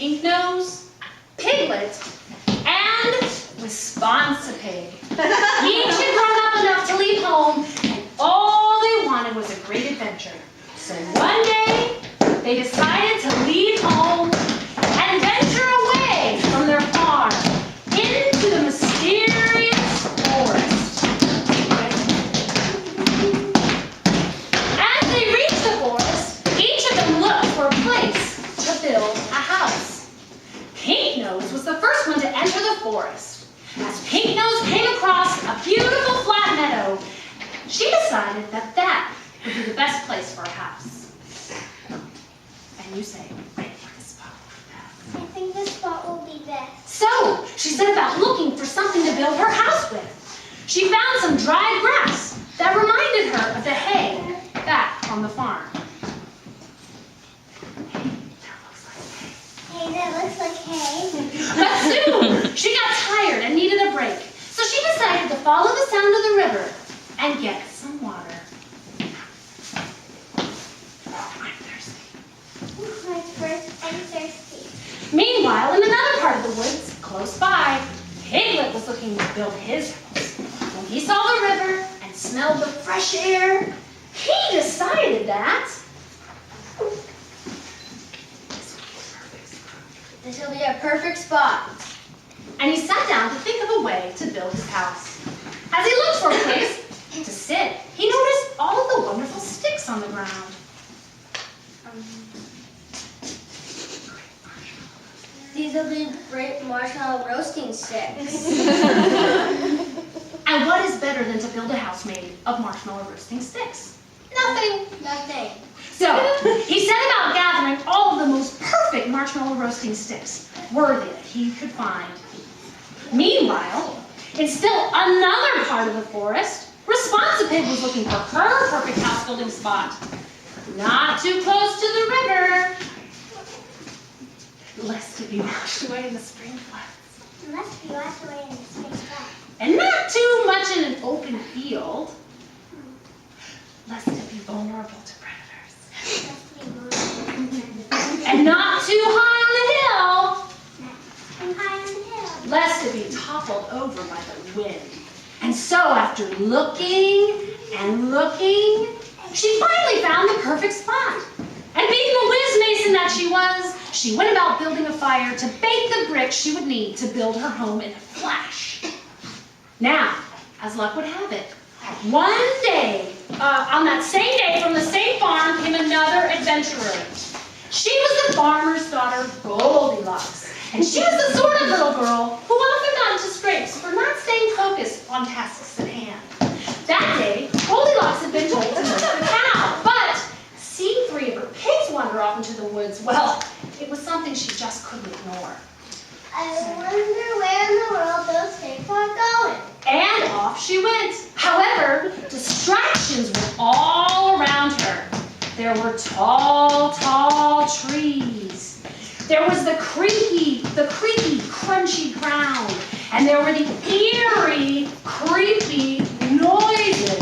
Pink Nose, Piglet, and Responsi-Pig. Each had grown up enough to leave home, and all they wanted was a great adventure. So one day, they decided to leave home and venture away from their farm into the mysterious forest. As they reached the forest, each of them looked for a place to build a house. Pink Nose was the first one to enter the forest. As Pink Nose came across a beautiful flat meadow, she decided that that would be the best place for a house. And you say, I think this spot will be best. I think this spot will be best. So she set about looking for something to build her house with. She found some dried grass that reminded her of the hay back on the farm. Hey, that looks like hay. But soon she got tired and needed a break. So she decided to follow the sound of the river and get some water. I'm thirsty. Meanwhile, in another part of the woods, close by, Piglet was looking to build his house. When he saw the river and smelled the fresh air, he decided that This will be a perfect spot. and he sat down to think of a way to build his house. As he looked for a place to sit, he noticed all of the wonderful sticks on the ground. These will be great marshmallow roasting sticks. And what is better than to build a house made of marshmallow roasting sticks? Nothing. So he set about gathering all of the most perfect marshmallow roasting sticks worthy that he could find. Meanwhile, in still another part of the forest, Responsi-Pig was looking for her perfect house building spot. Not too close to the river, lest it be washed away in the spring floods. Must be washed away in the spring flood. And not too much in an open field, lest it be vulnerable to predators. Must be more. And not too high on the hill, I'm high on the hill. lest it be toppled over by the wind. And so after looking and looking, she finally found the perfect spot. And being the whiz mason that she was, she went about building a fire to bake the bricks she would need to build her home in a flash. Now, as luck would have it, one day, on that same day from the same farm came another adventurer. She was the farmer's daughter, Goldilocks. And she was the sort of little girl who often got into scrapes for not staying focused on tasks at hand. That day, Goldilocks had been told to milk the cow, but seeing 3 of her pigs wander off into the woods, well, it was something she just couldn't ignore. I wonder where in the world those pigs are going. And off she went. However, distractions were all around her. There were tall, tall trees. There was the creaky, crunchy ground. And there were the eerie, creepy noises.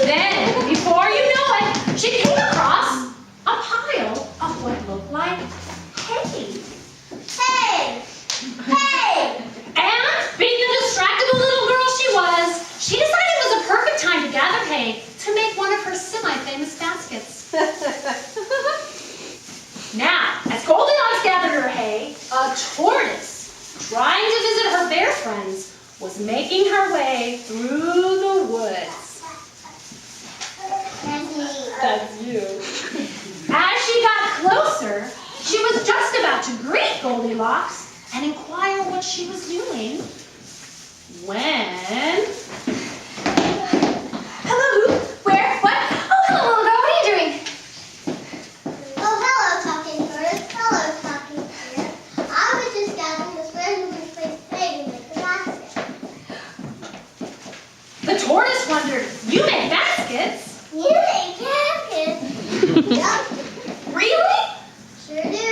Then, before you know it, she came across a pile of what looked like hay. Hey! And, being the distracted little girl she was, she decided it was a perfect time to gather hay to make one of her semi-famous baskets. Now, as Goldilocks gathered her hay, a tortoise, trying to visit her bear friends, was making her way through the woods. That's you. As she got closer, she was just about to greet Goldilocks and inquire what she was doing when... Hello, where, what? Oh, hello, little girl, what are you doing? Oh, hello, talking tortoise. Hello, talking deer. I was just gathering this randomly placed hay to make a basket. The tortoise wondered, you make baskets? You make baskets? Yup, Really? sure do.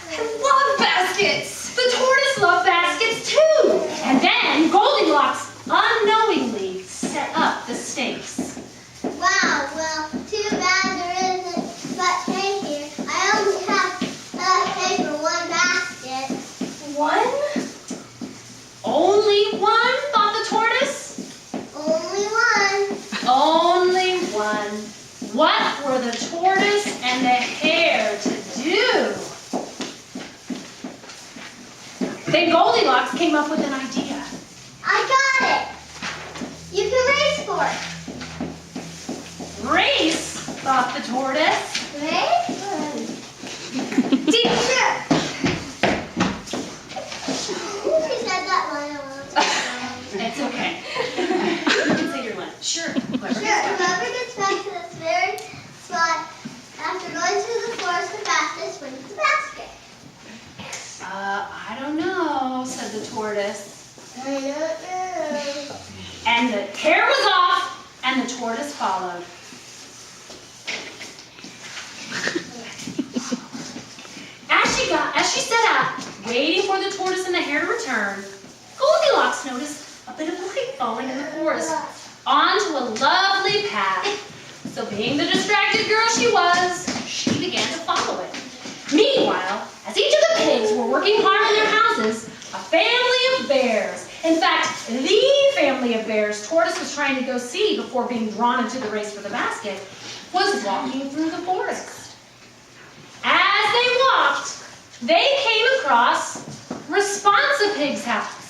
I love baskets. The tortoise loved baskets too. And then Goldilocks unknowingly set up the stakes. Wow, well, too bad there isn't much hay here. for the tortoise and the hare to do. Then Goldilocks came up with an idea. I got it. You can race for it. Race, thought the tortoise. Race? Teacher! She said that line a long time ago. It's okay. You can say your line. Sure. Sure, whoever gets back to this very spot after going through the forest the fastest wins the basket. I don't know, said the tortoise. I don't know. And the hare was off, and the tortoise followed. As she set out, waiting for the tortoise and the hare to return, Goldilocks noticed a bit of light falling in the forest onto a lovely path. So being the distracted girl she was, she began to follow it. Meanwhile, as each of the pigs were working hard in their houses, a family of bears, in fact, the family of bears Tortoise was trying to go see before being drawn into the race for the basket, was walking through the forest. As they walked, they came across Responsive Pig's house.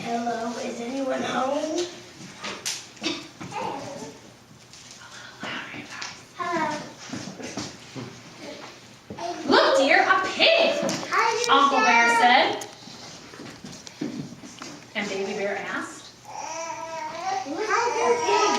Hello, is anyone home? Hello. Look, dear, a pig, Uncle Bear said. And Baby Bear asked, Hi,